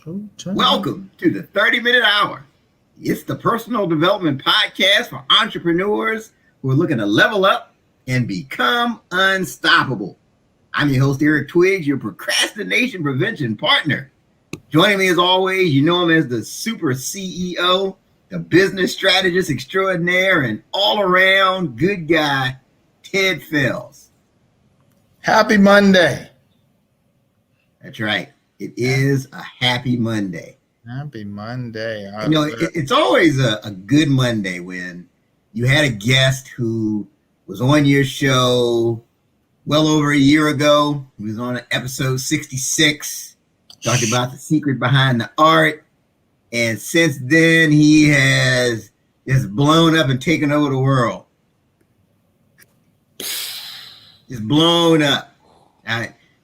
Welcome to the 30-Minute Hour. It's the personal development podcast for entrepreneurs who are looking to level up and become unstoppable. I'm your host, Eric Twiggs, your procrastination prevention partner. Joining me as always, you know him as the super CEO, the business strategist extraordinaire, and all-around good guy, Ted Fells. Happy Monday. That's right. It is a happy Monday. Happy Monday. You know, it's always a good Monday when you had a guest who was on your show well over a year ago. He was on episode 66, talking about the secret behind the art. And since then, he has just blown up and taken over the world. Just blown up.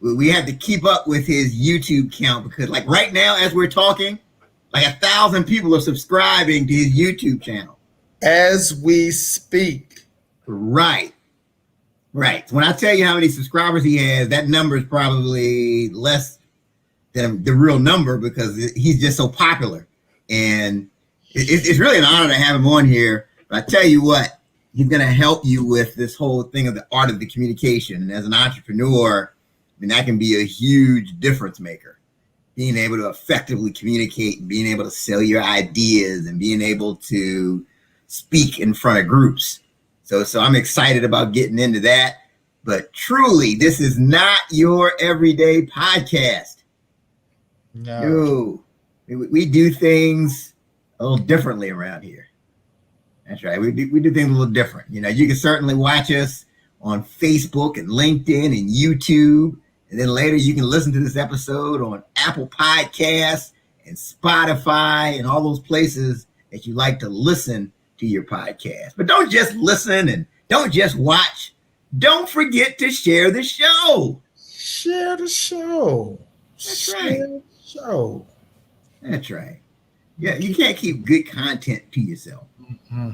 We have to keep up with his YouTube count because, like, right now, as we're talking, like 1,000 people are subscribing to his YouTube channel. As we speak. Right. So when I tell you how many subscribers he has, that number is probably less than the real number because he's just so popular. And it's really an honor to have him on here. But I tell you what, he's going to help you with this whole thing of the art of the communication. And as an entrepreneur, I mean, that can be a huge difference maker. Being able to effectively communicate and being able to sell your ideas and being able to speak in front of groups. So I'm excited about getting into that. But truly, this is not your everyday podcast. No. We do things a little differently around here. That's right. We do things a little different. You know, you can certainly watch us on Facebook and LinkedIn and YouTube. And then later you can listen to this episode on Apple Podcasts and Spotify and all those places that you like to listen to your podcast. But don't just listen and don't just watch. Don't forget to share the show. Share the show. That's right. Share the show. That's right. Yeah, you can't keep good content to yourself. Mm-hmm.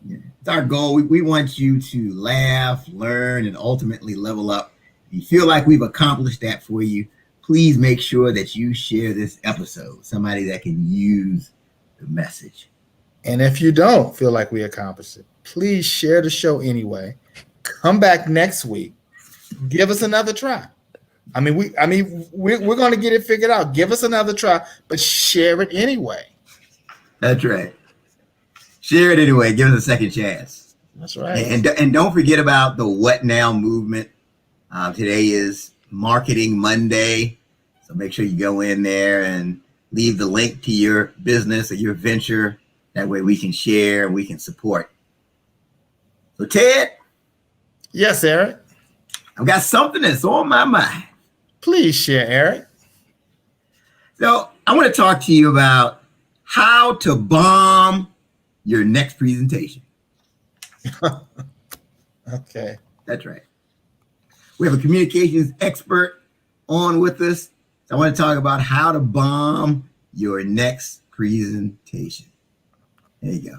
Yeah. It's our goal. We want you to laugh, learn, and ultimately level up. If you feel like we've accomplished that for you, please make sure that you share this episode. Somebody that can use the message. And if you don't feel like we accomplished it, please share the show anyway. Come back next week. Give us another try. We're going to get it figured out. Give us another try, but share it anyway. That's right. Share it anyway. Give us a second chance. That's right. And don't forget about the What Now movement. Today is Marketing Monday. So make sure you go in there and leave the link to your business or your venture. That way we can share and we can support. So Ted. Yes, Eric. I've got something that's on my mind. Please share, Eric. So I want to talk to you about how to bomb your next presentation. Okay. That's right. We have a communications expert on with us. So I want to talk about how to bomb your next presentation. There you go.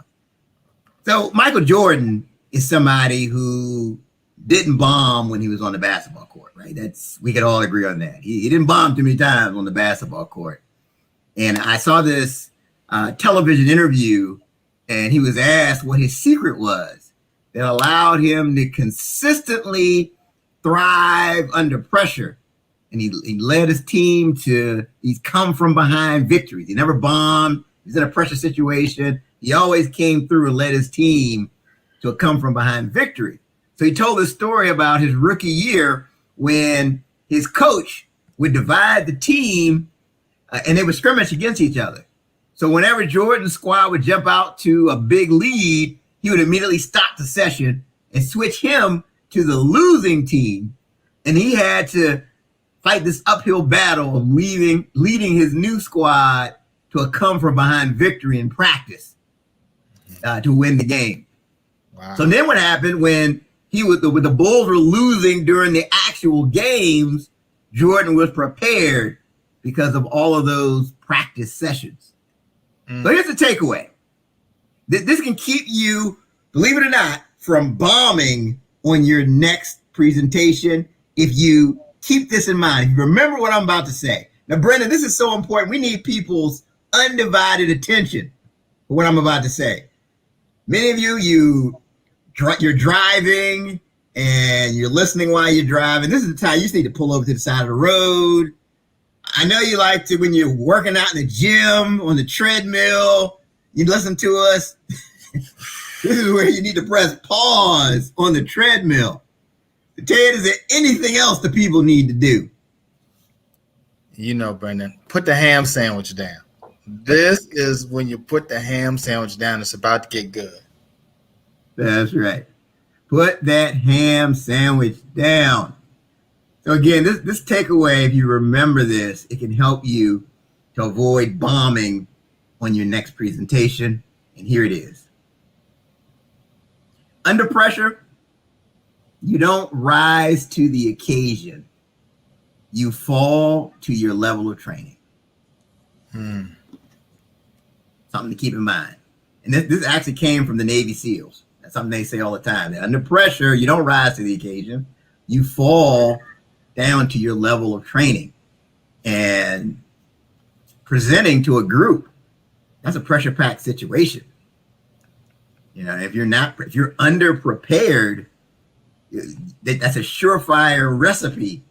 So Michael Jordan is somebody who didn't bomb when he was on the basketball court, right? We could all agree on that. He didn't bomb too many times on the basketball court. And I saw this television interview, and he was asked what his secret was that allowed him to consistently thrive under pressure. And he led his team to these come from behind victories. He never bombed. He was in a pressure situation. He always came through and led his team to a come from behind victory. So he told a story about his rookie year when his coach would divide the team and they would scrimmage against each other. So whenever Jordan's squad would jump out to a big lead, he would immediately stop the session and switch him to the losing team. And he had to fight this uphill battle of leading his new squad to a come from behind victory in practice to win the game. Wow. So then what happened when when the Bulls were losing during the actual games, Jordan was prepared because of all of those practice sessions. So here's the takeaway. This can keep you, believe it or not, from bombing on your next presentation if you keep this in mind. If you remember what I'm about to say. Now, Brenden, this is so important. We need people's undivided attention for what I'm about to say. Many of you're driving and you're listening while you're driving. This is the time you just need to pull over to the side of the road. I know you like to, when you're working out in the gym, on the treadmill, you listen to us. This is where you need to press pause on the treadmill. Ted, is there anything else the people need to do? You know, Brenden, put the ham sandwich down. This is when you put the ham sandwich down, it's about to get good. That's right. Put that ham sandwich down. So again, this takeaway, if you remember this, it can help you to avoid bombing on your next presentation. And here it is. Under pressure, you don't rise to the occasion. You fall to your level of training. Something to keep in mind. And this actually came from the Navy SEALs. That's something they say all the time. That under pressure, you don't rise to the occasion. You fall down to your level of training. And presenting to a group, that's a pressure-packed situation. You know, if you're underprepared, that's a surefire recipe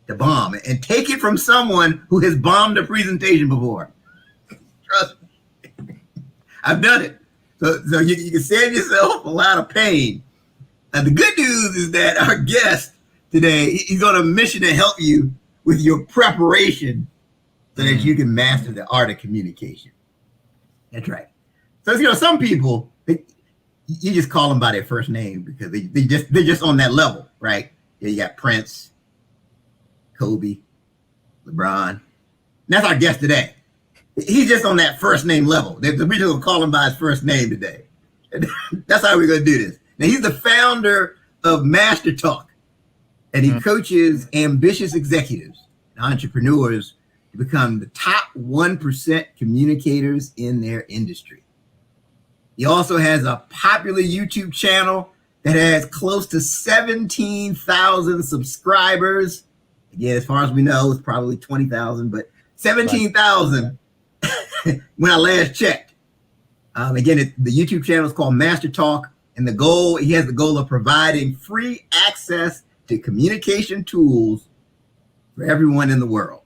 to bomb. And take it from someone who has bombed a presentation before. Trust me. I've done it. So you can save yourself a lot of pain. The good news is that our guest today, he's on a mission to help you with your preparation so that you can master the art of communication. That's right. So, you know, some people, you just call them by their first name because they're just on that level, right? Yeah, you got Prince, Kobe, LeBron. And that's our guest today. He's just on that first name level. The reason we'll call him by his first name today. That's how we're going to do this. Now, he's the founder of MasterTalk, and he coaches ambitious executives and entrepreneurs to become the top 1% communicators in their industry. He also has a popular YouTube channel that has close to 17,000 subscribers. Again, as far as we know, it's probably 20,000, but 17,000 when I last checked. Again, the YouTube channel is called MasterTalk, and he has the goal of providing free access to communication tools for everyone in the world.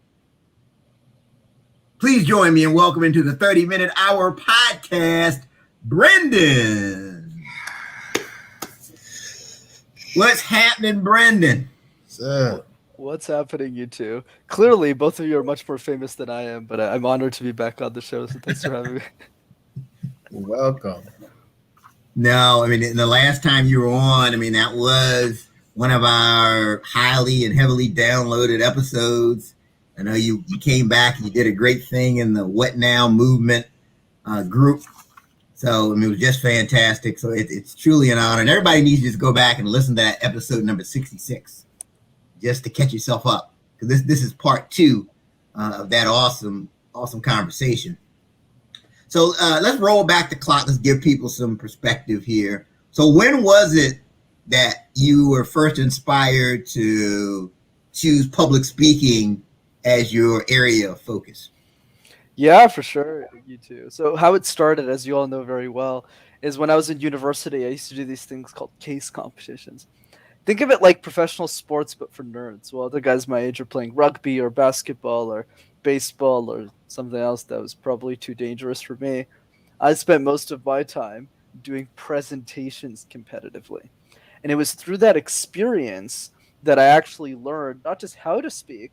Please join me in welcoming to the 30-minute hour podcast, Brenden. What's happening, Brenden? What's happening, you two? Clearly, both of you are much more famous than I am, but I'm honored to be back on the show, so thanks for having me. Welcome. No, I mean, the last time you were on, I mean, that was one of our highly and heavily downloaded episodes. I know you came back and you did a great thing in the What Now movement group. So, I mean, it was just fantastic. So it's truly an honor. And everybody needs to just go back and listen to that episode number 66 just to catch yourself up. Because this is part 2 of that awesome conversation. So let's roll back the clock. Let's give people some perspective here. So when was it that you were first inspired to choose public speaking as your area of focus? Yeah, for sure. You too. So how it started, as you all know very well, is when I was in university, I used to do these things called case competitions. Think of it like professional sports, but for nerds. While other guys my age are playing rugby or basketball or baseball or something else that was probably too dangerous for me, I spent most of my time doing presentations competitively. And it was through that experience that I actually learned not just how to speak,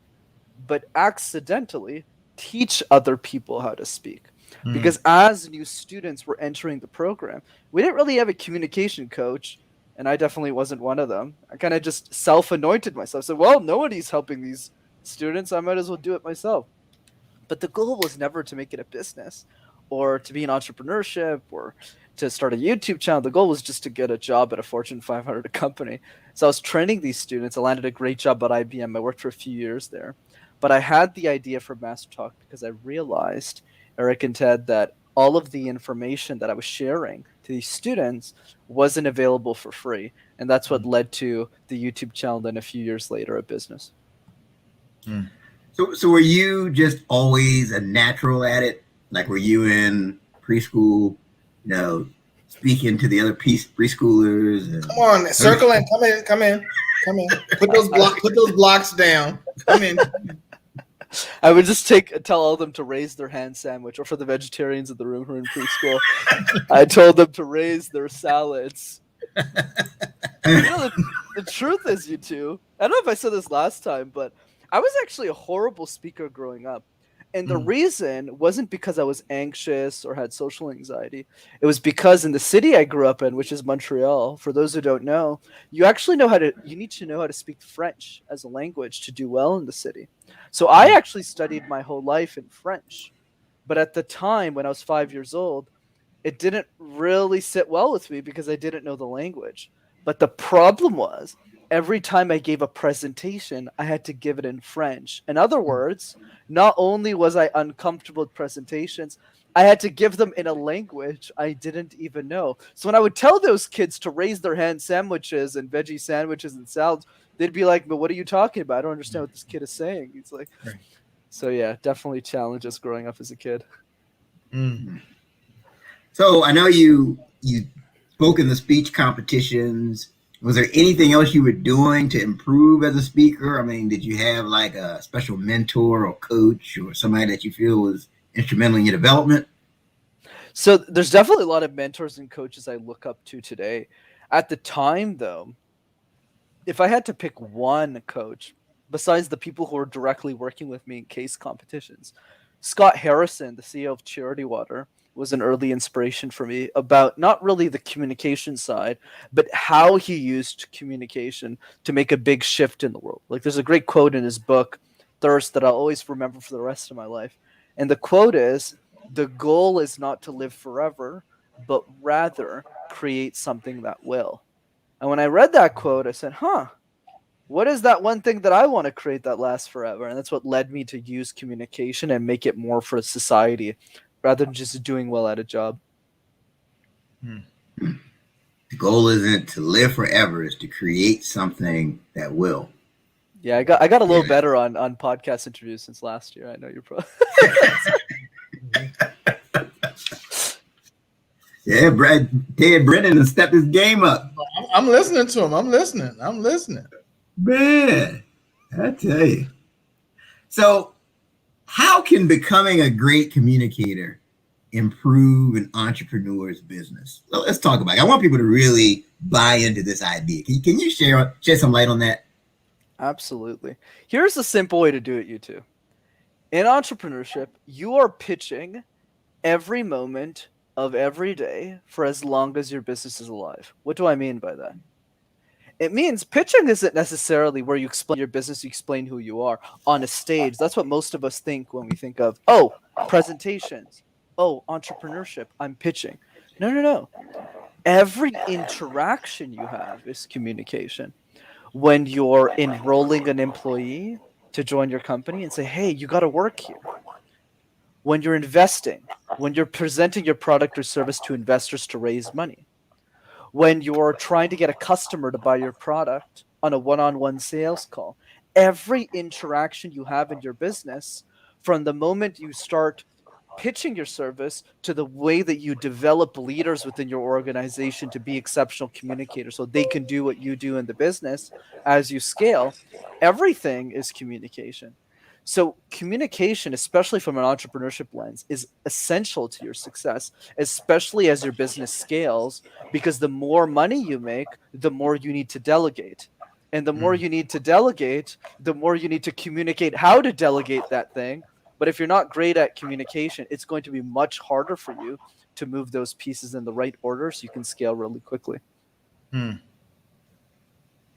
but accidentally teach other people how to speak. Because as new students were entering the program, we didn't really have a communication coach, and I definitely wasn't one of them. I kind of just self-anointed myself. So, well, nobody's helping these students. I might as well do it myself. But the goal was never to make it a business or to be in entrepreneurship or to start a YouTube channel. The goal was just to get a job at a Fortune 500 company. So I was training these students. I landed a great job at IBM. I worked for a few years there. But I had the idea for MasterTalk because I realized, Eric and Ted, that all of the information that I was sharing to these students wasn't available for free. And that's what led to the YouTube channel, then a few years later, a business. So were you just always a natural at it? Like, were you in preschool, you know, speaking to the other preschoolers? Come on, circle in. Come in. Come in. Come in. Put those blocks down. Come in. I would just tell all of them to raise their hand sandwich, or for the vegetarians in the room who are in preschool, I told them to raise their salads. The truth is, you two, I don't know if I said this last time, but I was actually a horrible speaker growing up. And the reason wasn't because I was anxious or had social anxiety. It was because in the city I grew up in, which is Montreal, for those who don't know, you need to know how to speak French as a language to do well in the city. So I actually studied my whole life in French. But at the time when I was 5 years old, it didn't really sit well with me because I didn't know the language. But the problem was, every time I gave a presentation, I had to give it in French. In other words, not only was I uncomfortable with presentations, I had to give them in a language I didn't even know. So when I would tell those kids to raise their hand sandwiches and veggie sandwiches and salads, they'd be like, "But what are you talking about? I don't understand what this kid is saying." He's like, so yeah, definitely challenges growing up as a kid. So I know you spoke in the speech competitions. Was there anything else you were doing to improve as a speaker? I mean, did you have like a special mentor or coach or somebody that you feel was instrumental in your development? So there's definitely a lot of mentors and coaches I look up to today. At the time, though, if I had to pick one coach, besides the people who are directly working with me in case competitions, Scott Harrison, the CEO of Charity Water, was an early inspiration for me about not really the communication side, but how he used communication to make a big shift in the world. Like, there's a great quote in his book, Thirst, that I'll always remember for the rest of my life. And the quote is, "The goal is not to live forever, but rather create something that will." And when I read that quote, I said, what is that one thing that I want to create that lasts forever? And that's what led me to use communication and make it more for society rather than just doing well at a job. The goal isn't to live forever, it's to create something that will. Yeah, I got a little better on podcast interviews since last year. I know you're probably Yeah, Brenden has stepped his game up. I'm listening to him. I'm listening. Man, I tell you. So, how can becoming a great communicator improve an entrepreneur's business? Well, let's talk about it. I want people to really buy into this idea. Can you share some light on that? Absolutely. Here's a simple way to do it, you two. In entrepreneurship, you are pitching every moment of every day for as long as your business is alive. What do I mean by that? It means pitching isn't necessarily where you explain your business, you explain who you are on a stage. That's what most of us think when we think of, presentations. Entrepreneurship, I'm pitching. No. Every interaction you have is communication. When you're enrolling an employee to join your company and say, hey, you got to work here. When you're investing, when you're presenting your product or service to investors to raise money, when you're trying to get a customer to buy your product on a one-on-one sales call, every interaction you have in your business, from the moment you start pitching your service to the way that you develop leaders within your organization to be exceptional communicators so they can do what you do in the business as you scale, everything is communication. So communication, especially from an entrepreneurship lens, is essential to your success, especially as your business scales, because the more money you make, the more you need to delegate. And the more you need to delegate, the more you need to communicate how to delegate that thing. But if you're not great at communication, it's going to be much harder for you to move those pieces in the right order so you can scale really quickly. No,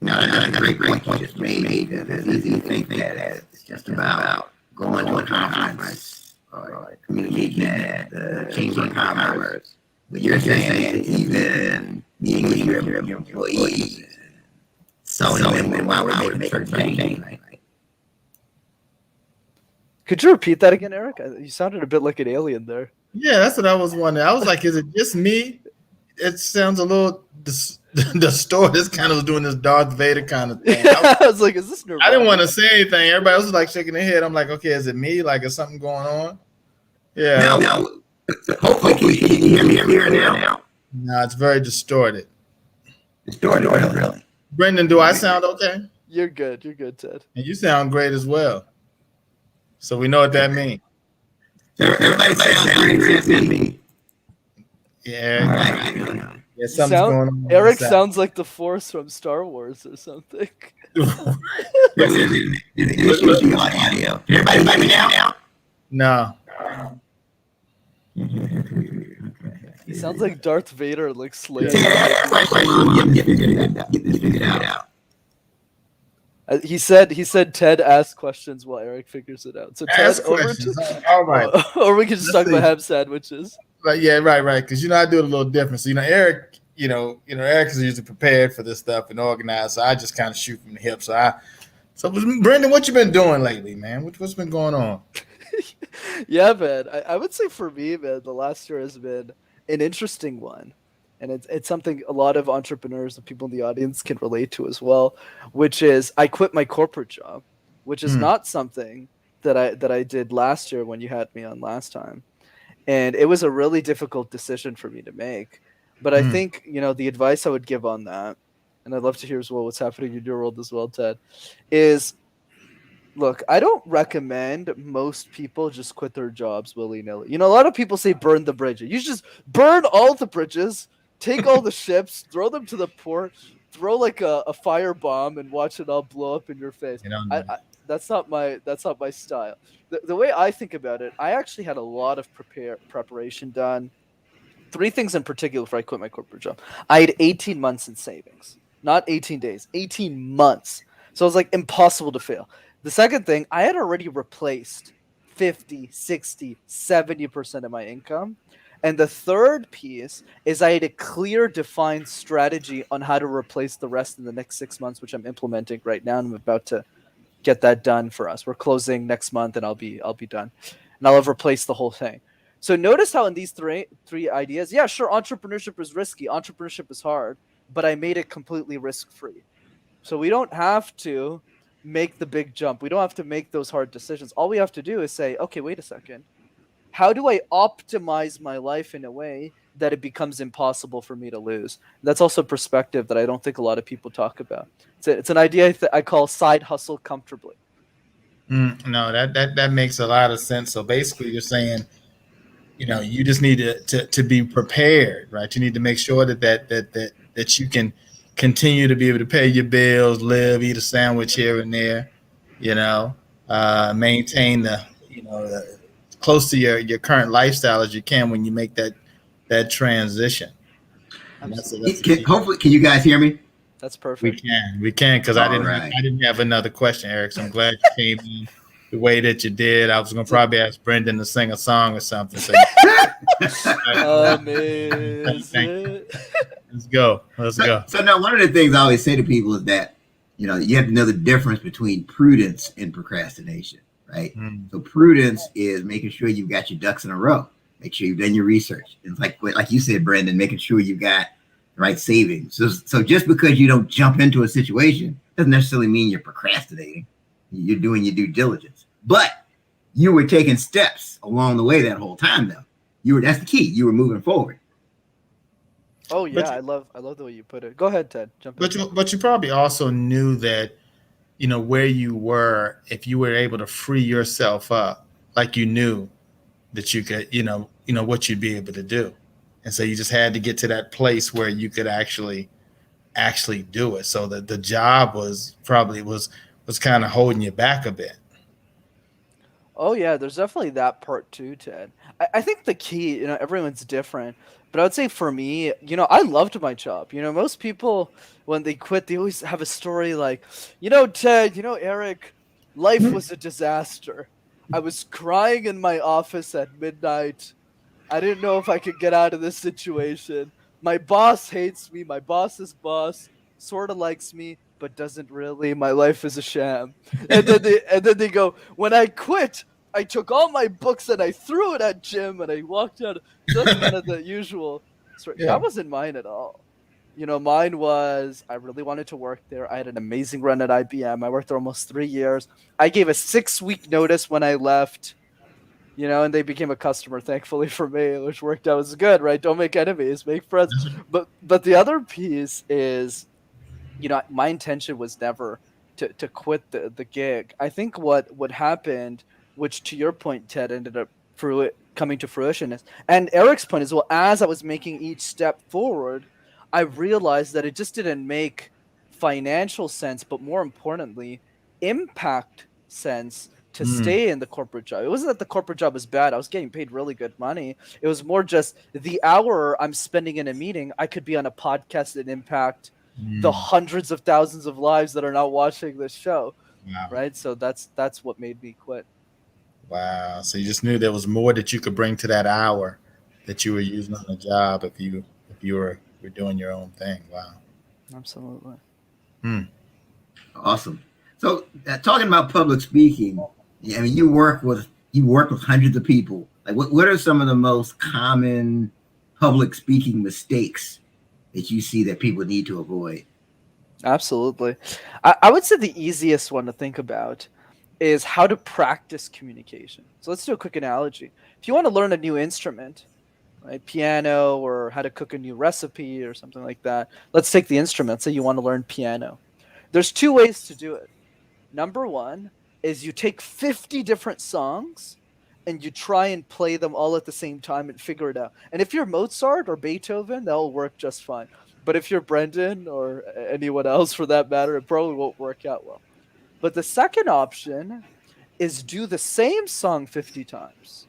that's a great point you just made. It's easy to think that it's just about going to a conference or communicating at changing commerce. But you're saying it's even meeting with your employees, selling them while we're making certain change, right? Could you repeat that again, Eric? You sounded a bit like an alien there. Yeah, that's what I was wondering. I was like, is it just me? it sounds a little distorted. It's kind of doing this Darth Vader kind of thing. I was like, is this Nirvana? I didn't want to say anything. Everybody else was like shaking their head. I'm like, okay, is it me? Like, is something going on? Yeah. Now, hopefully, can you hear me here now? No, it's very distorted. Distorted, really. Brenden, do I sound okay? You're good. You're good, Ted. And you sound great as well. So we know what that means. Everybody sounds great to me. Yeah. All right. Yeah, something's going on. Eric sounds like the Force from Star Wars or something. Everybody find me now? No. He sounds like Darth Vader, like Slayer. Get this figured out. He said Ted asked questions while Eric figures it out. So Ted, Ask over questions. to, All right. or we can just talk about ham sandwiches. Right, yeah, right. Because I do it a little different. So Eric, Eric is usually prepared for this stuff and organized. So I just kind of shoot from the hip. So Brenden, what you been doing lately, man? What's been going on? Yeah, man. I would say for me, man, the last year has been an interesting one. And it's something a lot of entrepreneurs and people in the audience can relate to as well, which is I quit my corporate job, which is not something that I did last year when you had me on last time. And it was a really difficult decision for me to make. But I think, the advice I would give on that, and I'd love to hear as well what's happening in your world as well, Ted, is look, I don't recommend most people just quit their jobs willy-nilly. A lot of people say burn the bridges. You just burn all the bridges, take all the ships, throw them to the port, throw like a fire bomb and watch it all blow up in your face. That's not my style. The way I think about it, I actually had a lot of preparation done. 3 things in particular before I quit my corporate job. I had 18 months in savings, not 18 days, 18 months. So it was like impossible to fail. The second thing, I had already replaced 50, 60, 70% of my income. And the third piece is I had a clear, defined strategy on how to replace the rest in the next 6 months, which I'm implementing right now. And I'm about to get that done for us. We're closing next month, and I'll be done, and I'll have replaced the whole thing. So notice how in these three ideas, yeah, sure, entrepreneurship is risky, entrepreneurship is hard, but I made it completely risk-free. So we don't have to make the big jump. We don't have to make those hard decisions. All we have to do is say, okay, wait a second. How do I optimize my life in a way that it becomes impossible for me to lose? That's also perspective that I don't think a lot of people talk about. It's an idea I call side hustle comfortably. No, that makes a lot of sense. So basically you're saying, you just need to be prepared, right? You need to make sure that you can continue to be able to pay your bills, live, eat a sandwich here and there, maintain the close to your current lifestyle as you can when you make that transition. Hopefully, can you guys hear me? That's perfect. We can because I didn't have another question, Eric. So I'm glad you came in the way that you did. I was gonna probably ask Brenden to sing a song or something. So Amazing. Let's go. So now one of the things I always say to people is that you have to know the difference between prudence and procrastination, right? So prudence is making sure you've got your ducks in a row. Make sure you've done your research. It's like you said, Brenden, making sure you've got the right savings. So just because you don't jump into a situation doesn't necessarily mean you're procrastinating. You're doing your due diligence. But you were taking steps along the way that whole time, though. That's the key. You were moving forward. Oh yeah, I love the way you put it. Go ahead, Ted. Jump in. But you probably also knew that, where you were, if you were able to free yourself up, like you knew that you could, what you'd be able to do. And so you just had to get to that place where you could actually do it. So that the job was kind of holding you back a bit. Oh yeah, there's definitely that part too, Ted. I think the key, everyone's different, but I would say for me, I loved my job. Most people when they quit, they always have a story like, Ted, Eric, life was a disaster. I was crying in my office at midnight. I didn't know if I could get out of this situation. My boss hates me. My boss's boss sort of likes me, but doesn't really. My life is a sham. And then they go, when I quit, I took all my books and I threw it at Jim and I walked out. So that's kind of the usual story. Yeah. That wasn't mine at all. Mine was I really wanted to work there. I had an amazing run at IBM. I worked there almost 3 years. I gave a 6-week notice when I left, and they became a customer, thankfully for me, which worked out as good, right? Don't make enemies, make friends. But the other piece is, my intention was never to quit the gig. I think what happened, which to your point, Ted, ended up coming to fruition is, and Eric's point is, well, as I was making each step forward, I realized that it just didn't make financial sense, but more importantly, impact sense to stay in the corporate job. It wasn't that the corporate job was bad. I was getting paid really good money. It was more just the hour I'm spending in a meeting, I could be on a podcast and impact the hundreds of thousands of lives that are now watching this show. Wow. Right? So that's what made me quit. Wow. So you just knew there was more that you could bring to that hour that you were using on the job if you were doing your own thing. Wow. Absolutely. Awesome. So talking about public speaking, I mean, you work with hundreds of people. Like, what are some of the most common public speaking mistakes that you see that people need to avoid? Absolutely. I would say the easiest one to think about is how to practice communication. So let's do a quick analogy. If you want to learn a new instrument, right, piano, or how to cook a new recipe or something like that, let's take the instrument. Say you want to learn piano. There's 2 ways to do it. Number one is you take 50 different songs and you try and play them all at the same time and figure it out. And if you're Mozart or Beethoven, that'll work just fine. But if you're Brenden or anyone else for that matter, it probably won't work out well. But the second option is do the same song 50 times.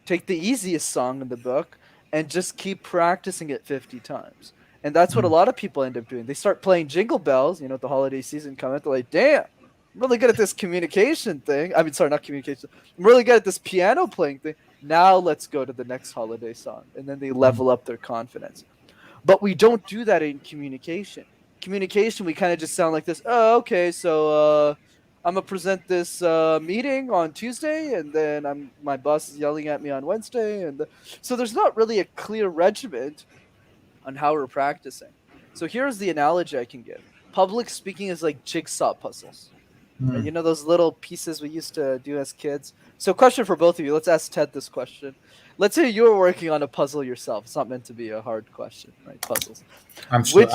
Take the easiest song in the book and just keep practicing it 50 times. And that's what a lot of people end up doing. They start playing Jingle Bells, the holiday season coming. They're like, damn, I'm really good at this communication thing. I mean, sorry, not communication. I'm really good at this piano playing thing. Now let's go to the next holiday song. And then they level up their confidence. But we don't do that in communication. Communication, we kind of just sound like this. Oh, okay, so I'm going to present this meeting on Tuesday, and then my boss is yelling at me on Wednesday. So there's not really a clear regiment on how we're practicing. So here's the analogy I can give. Public speaking is like jigsaw puzzles. Right? Those little pieces we used to do as kids. So question for both of you. Let's ask Ted this question. Let's say you were working on a puzzle yourself. It's not meant to be a hard question, right? Puzzles. I'm sure.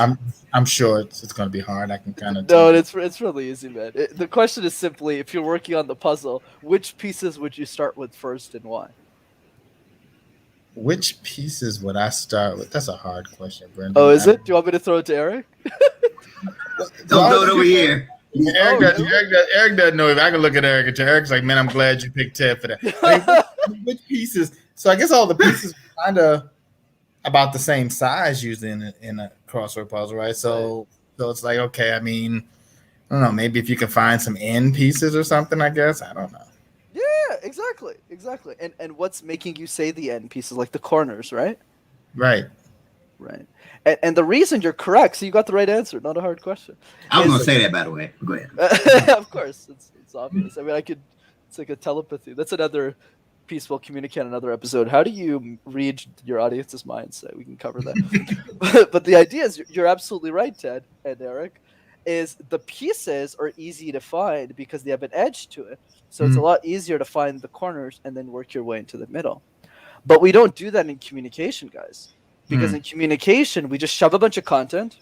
I'm sure it's going to be hard. I can kind of. No, it's really easy, man. The question is simply, if you're working on the puzzle, which pieces would you start with first and why? Which pieces would I start with? That's a hard question, Brenden. Oh, is it? Do you want me to throw it to Eric? Don't throw it over here. Eric doesn't know if I can look at Eric and Eric's like, man, I'm glad you picked Ted for that. Which pieces? So I guess all the pieces are kind of about the same size usually in a crossword puzzle, right? So it's like, okay, I mean, I don't know, maybe if you can find some end pieces or something, I guess. I don't know. Yeah, exactly. And what's making you say the end pieces, like the corners, right? Right. And the reason you're correct, so you got the right answer, not a hard question. I was going to say that, by the way. Go ahead. Of course, it's obvious. I mean, it's like a telepathy. That's another piece we'll communicate in another episode. How do you read your audience's mindset? We can cover that. But the idea is, you're absolutely right, Ted and Eric, is the pieces are easy to find because they have an edge to it. So it's a lot easier to find the corners and then work your way into the middle. But we don't do that in communication, guys. Because in communication, we just shove a bunch of content.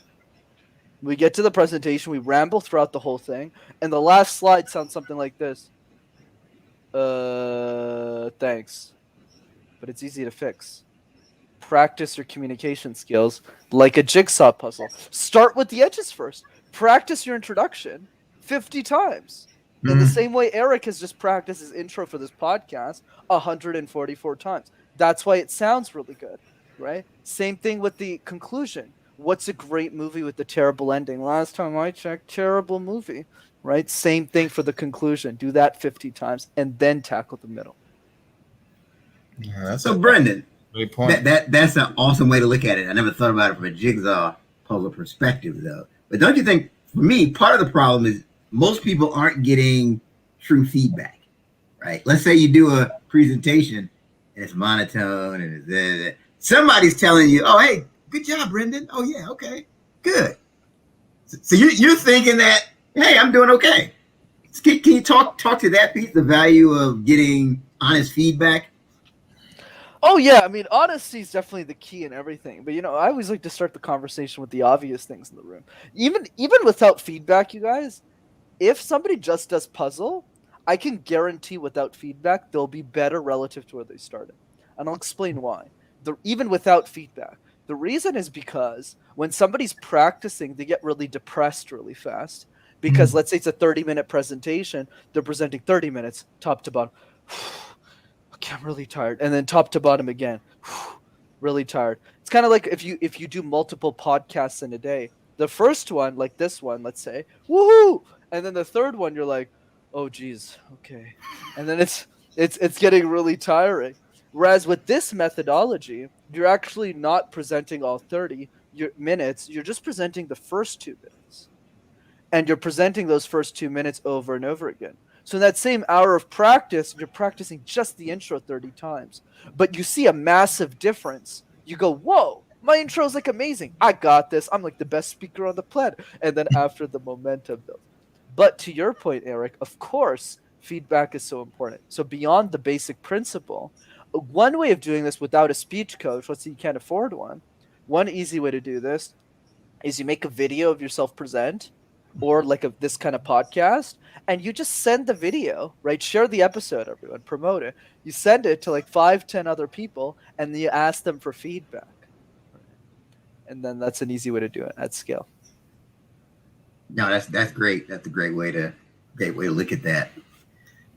We get to the presentation, we ramble throughout the whole thing, and the last slide sounds something like this. Thanks. But it's easy to fix. Practice your communication skills like a jigsaw puzzle. Start with the edges first. Practice your introduction 50 times. In the same way Eric has just practiced his intro for this podcast 144 times. That's why it sounds really good, right? Same thing with the conclusion. What's a great movie with the terrible ending? Last time I checked, terrible movie, right? Same thing for the conclusion. Do that 50 times and then tackle the middle. Yeah, so, Brenden, great point. That's an awesome way to look at it. I never thought about it from a jigsaw puzzle perspective, though. But don't you think, for me, part of the problem is most people aren't getting true feedback, right? Let's say you do a presentation and it's monotone and it's somebody's telling you, oh, hey, good job, Brenden. Oh, yeah, okay, good. So you're thinking that, hey, I'm doing okay. Can you talk to that piece, the value of getting honest feedback? Oh yeah, I mean honesty is definitely the key in everything. But I always like to start the conversation with the obvious things in the room. Even without feedback, you guys, if somebody just does puzzle, I can guarantee without feedback they'll be better relative to where they started. And I'll explain why. Even without feedback. The reason is because when somebody's practicing, they get really depressed really fast. Because let's say it's a 30-minute presentation, they're presenting 30 minutes, top to bottom. Okay, I'm really tired. And then top to bottom again. Really tired. It's kind of like if you do multiple podcasts in a day. The first one, like this one, let's say, woohoo! And then the third one, you're like, oh geez, okay. And then it's getting really tiring. Whereas with this methodology, you're actually not presenting all 30 minutes. You're just presenting the first 2 minutes. And you're presenting those first 2 minutes over and over again. So in that same hour of practice, you're practicing just the intro 30 times. But you see a massive difference. You go, whoa, my intro is like amazing. I got this. I'm like the best speaker on the planet. And then after the momentum builds. But to your point, Eric, of course, feedback is so important. So beyond the basic principle, one way of doing this without a speech coach, let's say you can't afford one easy way to do this is you make a video of yourself present, or like this kind of podcast, and you just send the video, right? Share the episode, everyone, promote it. You send it to like 5-10 other people, and then you ask them for feedback. And then that's an easy way to do it at scale. No, that's great. That's a great way to look at that.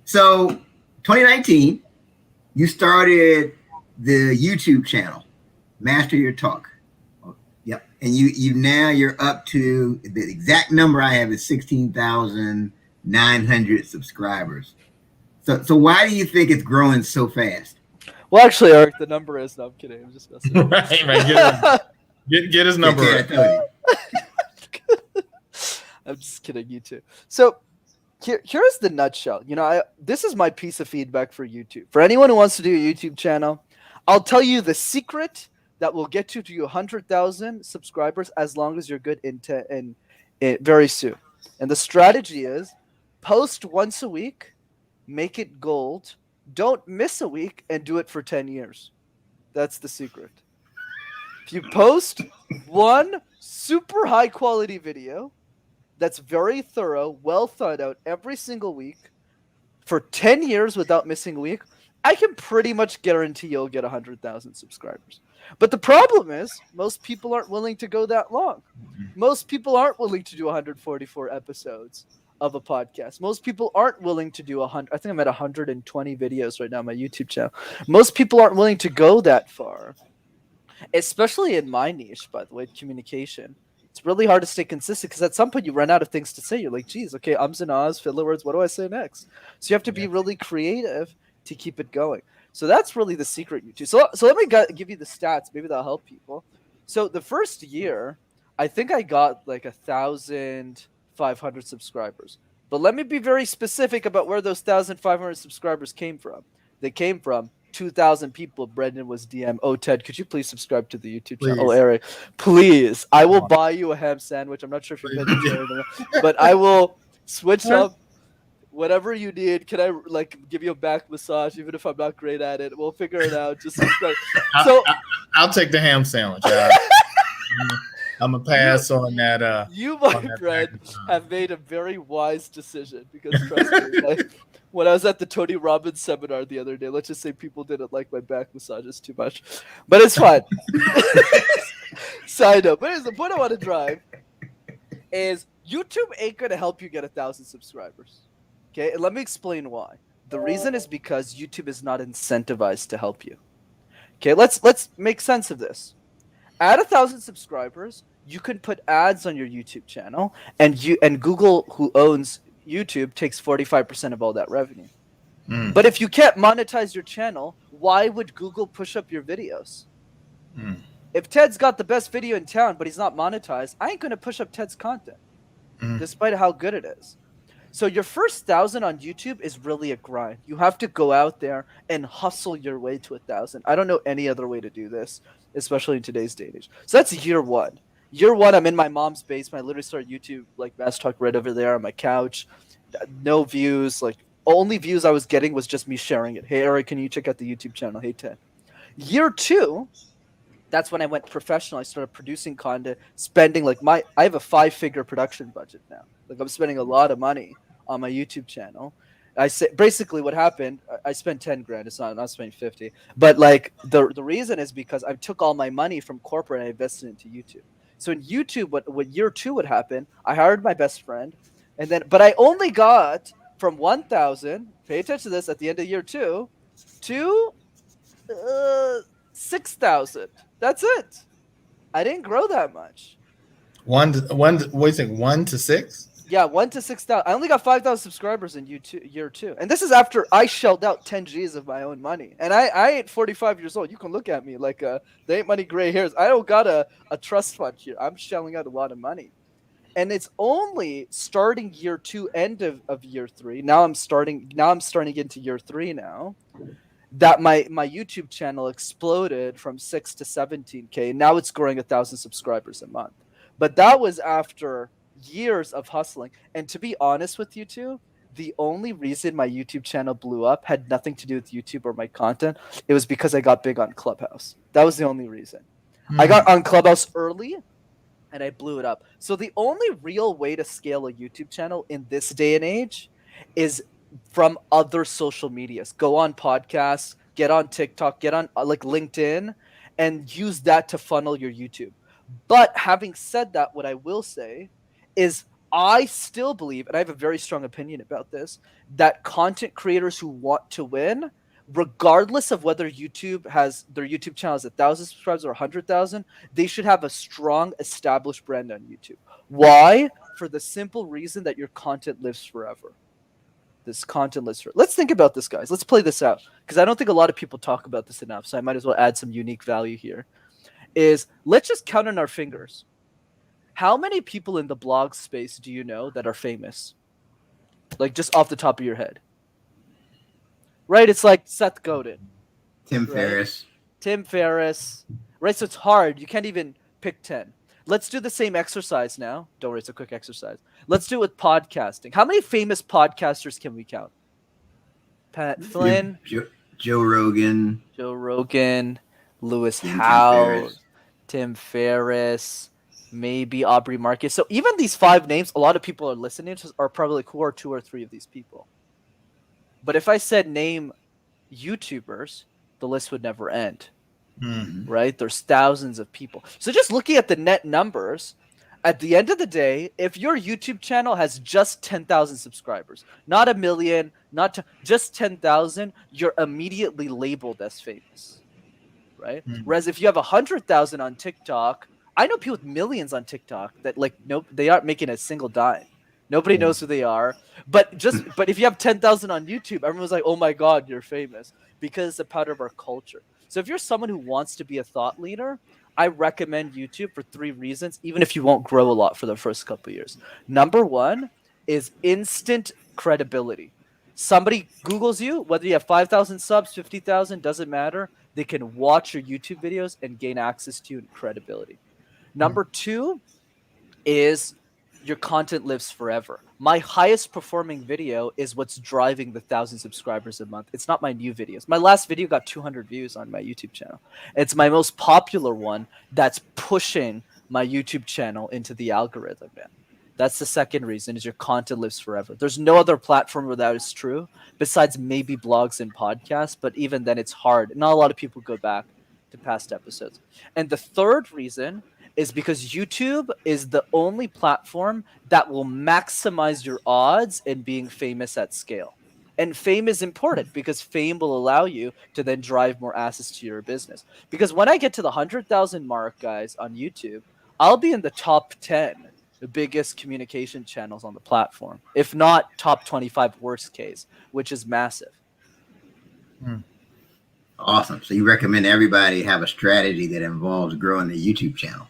So 2019, you started the YouTube channel, Master Your Talk. Yep. And you're up to the exact number I have is 16,900 subscribers. So why do you think it's growing so fast? Well, actually, Eric, the number is, no, I'm kidding. I'm just messing with right. Get his number. I'm just kidding, you too. So here's the nutshell. This is my piece of feedback for YouTube. For anyone who wants to do a YouTube channel, I'll tell you the secret that will get you to 100,000 subscribers as long as you're good in very soon. And the strategy is post once a week, make it gold, don't miss a week, and do it for 10 years. That's the secret. If you post one super high quality video that's very thorough, well thought out every single week for 10 years without missing a week, I can pretty much guarantee you'll get 100,000 subscribers. But the problem is most people aren't willing to go that long. Most people aren't willing to do 144 episodes of a podcast. Most people aren't willing to do 100. I think I'm at 120 videos right now on my YouTube channel. Most people aren't willing to go that far, especially in my niche, by the way, communication. It's really hard to stay consistent because at some point you run out of things to say. You're like, geez, okay, ums and ahs, filler words. What do I say next? So you have to be really creative to keep it going. So that's really the secret, YouTube. So let me give you the stats. Maybe that'll help people. So the first year, I think I got like 1,500 subscribers. But let me be very specific about where those 1,500 subscribers came from. They came from 2,000 people. Brenden was DM. Oh, Ted, could you please subscribe to the YouTube channel? Oh, Eric, please. I will buy you a ham sandwich. I'm not sure if you're vegetarian, but I will switch up. Whatever you need. Can I give you a back massage, even if I'm not great at it? We'll figure it out. Just subscribe. I'll take the ham sandwich. I'm gonna pass on that. You, my friend, have made a very wise decision because trust me, when I was at the Tony Robbins seminar the other day, let's just say people didn't like my back massages too much, but it's fine. Side note, but here's the point I want to drive is YouTube ain't gonna help you get 1,000 subscribers. Okay, and let me explain why. The reason is because YouTube is not incentivized to help you. Okay, let's make sense of this. At 1,000 subscribers, you can put ads on your YouTube channel, and Google, who owns YouTube, takes 45% of all that revenue. But if you can't monetize your channel, why would Google push up your videos? If Ted's got the best video in town, but he's not monetized, I ain't gonna push up Ted's content, despite how good it is. So your first 1,000 on YouTube is really a grind. You have to go out there and hustle your way to 1,000. I don't know any other way to do this, especially in today's day and age. So that's year one. Year one, I'm in my mom's basement. I literally started YouTube like MasterTalk right over there on my couch. No views. Like only views I was getting was just me sharing it. Hey Eric, can you check out the YouTube channel? Hey Ted. Year two, that's when I went professional. I started producing content, spending like I have a 5-figure production budget now. Like I'm spending a lot of money on my YouTube channel. I say basically what happened. I spent 10 grand. It's not spending 50. But like the reason is because I took all my money from corporate and I invested into YouTube. So in YouTube, what year two would happen? I hired my best friend, and then but I only got from 1,000. Pay attention to this at the end of year two to 6,000. That's it. I didn't grow that much. What do you think? 1 to 6? Yeah, 1 to 6,000. I only got 5,000 subscribers in year two, and this is after I shelled out 10 G's of my own money. And I ain't 45 years old. You can look at me like there ain't money gray hairs. I don't got a trust fund here. I'm shelling out a lot of money. And it's only starting year two, end of year three. Now I'm starting into year three now. That my YouTube channel exploded from 6 to 17K. Now it's growing 1,000 subscribers a month. But that was after years of hustling. And to be honest with you two, the only reason my YouTube channel blew up had nothing to do with YouTube or my content. It was because I got big on Clubhouse. That was the only reason. I got on Clubhouse early and I blew it up. So the only real way to scale a YouTube channel in this day and age is from other social medias. Go on podcasts, get on TikTok, get on like LinkedIn, and use that to funnel your YouTube. But having said that, what I will say is I still believe, and I have a very strong opinion about this, that content creators who want to win, regardless of whether YouTube has their YouTube channel has 1,000 subscribers or 100,000, they should have a strong established brand on YouTube. Why? For the simple reason that your content lives forever. This content lives forever. Let's think about this, guys. Let's play this out because I don't think a lot of people talk about this enough. So I might as well add some unique value here. Let's just count on our fingers. How many people in the blog space do you know that are famous? Like just off the top of your head. Right? It's like Seth Godin. Tim Ferriss. Tim Ferriss. Right? So it's hard. You can't even pick 10. Let's do the same exercise now. Don't worry, it's a quick exercise. Let's do it with podcasting. How many famous podcasters can we count? Pat Flynn. Joe Rogan. Lewis Howe. Tim Ferriss. Maybe Aubrey Marcus. So even these 5 names, a lot of people are listening to are probably who are 2 or 3 of these people. But if I said name YouTubers, the list would never end. Mm-hmm. Right? There's thousands of people. So just looking at the net numbers, at the end of the day, if your YouTube channel has just 10,000 subscribers, not a million, just 10,000, you're immediately labeled as famous. Right? Mm-hmm. Whereas if you have 100,000 on TikTok, I know people with millions on TikTok that they aren't making a single dime. Nobody knows who they are. But if you have 10,000 on YouTube, everyone's like, oh my God, you're famous because it's a part of our culture. So if you're someone who wants to be a thought leader, I recommend YouTube for 3 reasons, even if you won't grow a lot for the first couple of years. Number 1 is instant credibility. Somebody Googles you, whether you have 5,000 subs, 50,000, doesn't matter. They can watch your YouTube videos and gain access to you and credibility. Number 2 is your content lives forever. My highest performing video is what's driving the 1,000 subscribers a month. It's not my new videos. My last video got 200 views on my YouTube channel. It's my most popular one that's pushing my YouTube channel into the algorithm, man. That's the second reason, is your content lives forever. There's no other platform where that is true besides maybe blogs and podcasts, but even then it's hard. Not a lot of people go back to past episodes. And the third reason is because YouTube is the only platform that will maximize your odds in being famous at scale. And fame is important because fame will allow you to then drive more assets to your business. Because when I get to the 100,000 mark, guys, on YouTube, I'll be in the top 10, the biggest communication channels on the platform, if not top 25 worst case, which is massive. Awesome. So you recommend everybody have a strategy that involves growing the YouTube channel?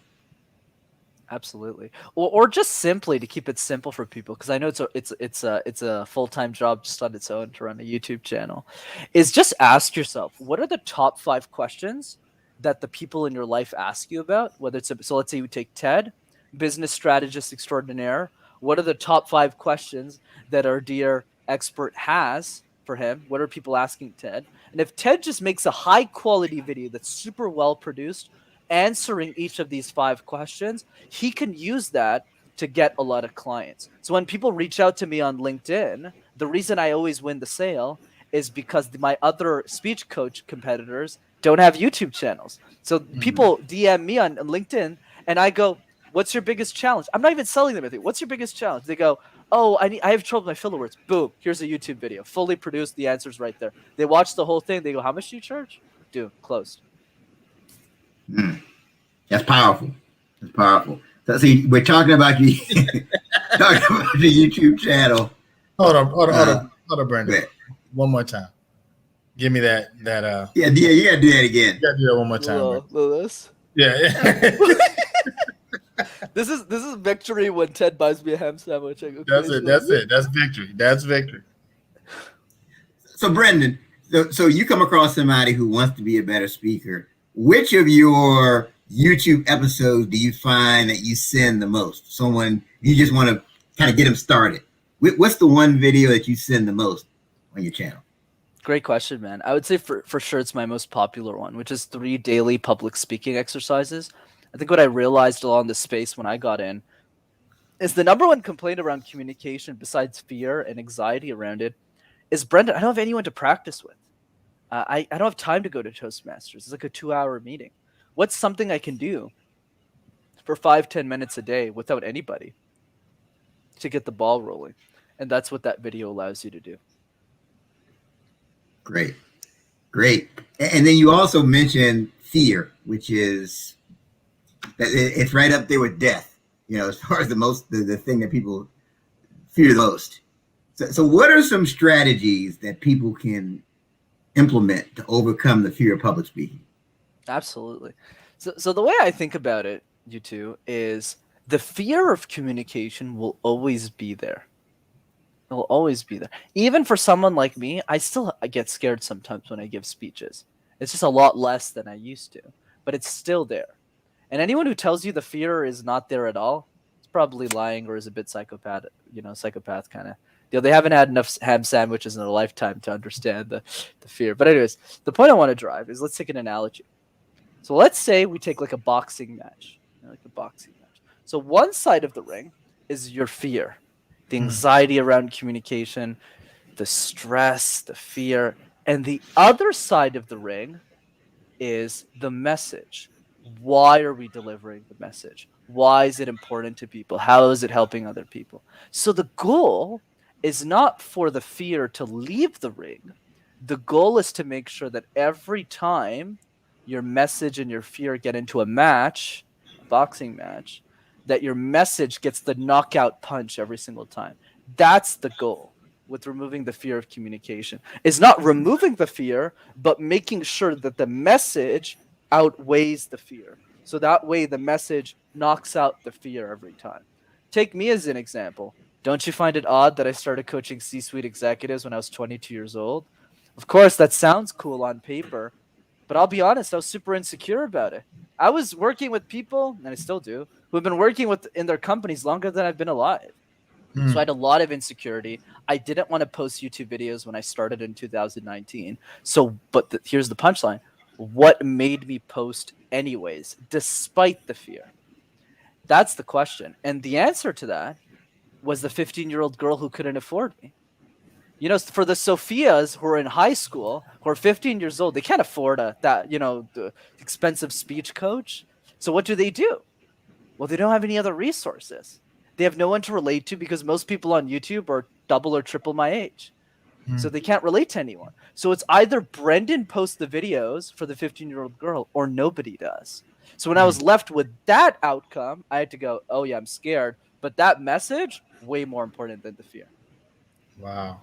Absolutely, or just simply to keep it simple for people, because I know it's a full-time job just on its own to run a YouTube channel. Is just ask yourself, what are the top 5 questions that the people in your life ask you about? Whether it's so, let's say we take Ted, business strategist extraordinaire. What are the top 5 questions that our dear expert has for him? What are people asking Ted? And if Ted just makes a high-quality video that's super well produced, answering each of these 5 questions, he can use that to get a lot of clients. So when people reach out to me on LinkedIn, the reason I always win the sale is because my other speech coach competitors don't have YouTube channels. So people DM me on LinkedIn and I go, "What's your biggest challenge?" I'm not even selling them anything. "What's your biggest challenge?" They go, "Oh, I have trouble with my filler words." Boom, here's a YouTube video, fully produced. The answer's right there. They watch the whole thing. They go, "How much do you charge?" Dude, closed. That's powerful. That's powerful. So, see, we're talking about you talking about the YouTube channel. Hold on, Brenden. One more time. Give me that. Yeah, you gotta do that again. You gotta do that one more time. This. Yeah. This is victory when Ted buys me a ham sandwich. I go That's crazy. it. That's it. That's victory. That's victory. So, Brenden, so you come across somebody who wants to be a better speaker. Which of your YouTube episodes do you find that you send the most? Someone you just want to kind of get them started. What's the one video that you send the most on your channel? Great question, man. I would say for sure it's my most popular one, which is 3 daily public speaking exercises. I think what I realized along the space when I got in is the number one complaint around communication, besides fear and anxiety around it, is, Brenden, I don't have anyone to practice with. I don't have time to go to Toastmasters. It's like a 2-hour meeting. What's something I can do for 5-10 minutes a day without anybody to get the ball rolling? And that's what that video allows you to do. Great. And then you also mentioned fear, which is it's right up there with death. As far as the thing that people fear the most. So what are some strategies that people can implement to overcome the fear of public speaking? Absolutely. So the way I think about it, you two, is the fear of communication will always be there. It will always be there. Even for someone like me, I get scared sometimes when I give speeches. It's just a lot less than I used to, but it's still there. And anyone who tells you the fear is not there at all, is probably lying or is a bit psychopath kind of deal. They haven't had enough ham sandwiches in their lifetime to understand the fear. But anyways, the point I want to drive is, let's take an analogy. So let's say we take like a boxing match. So one side of the ring is your fear, the anxiety around communication, the stress, the fear. And the other side of the ring is the message. Why are we delivering the message? Why is it important to people? How is it helping other people? So the goal is not for the fear to leave the ring. The goal is to make sure that every time your message and your fear get into a boxing match, that your message gets the knockout punch every single time. That's the goal with removing the fear of communication. Is not removing the fear, but making sure that the message outweighs the fear. So that way the message knocks out the fear every time. Take me as an example. Don't you find it odd that I started coaching C-suite executives when I was 22 years old? Of course, that sounds cool on paper, but I'll be honest, I was super insecure about it. I was working with people, and I still do, who have been working in their companies longer than I've been alive. So I had a lot of insecurity. I didn't want to post YouTube videos when I started in 2019. But here's the punchline. What made me post anyways, despite the fear? That's the question. And the answer to that was the 15-year-old girl who couldn't afford me. For the Sophias who are in high school, who are 15 years old, they can't afford the expensive speech coach. So what do? Well, they don't have any other resources. They have no one to relate to because most people on YouTube are double or triple my age. So they can't relate to anyone. So it's either Brenden posts the videos for the 15-year-old girl or nobody does. So when I was left with that outcome, I had to go, oh yeah, I'm scared. But that message, way more important than the fear. Wow.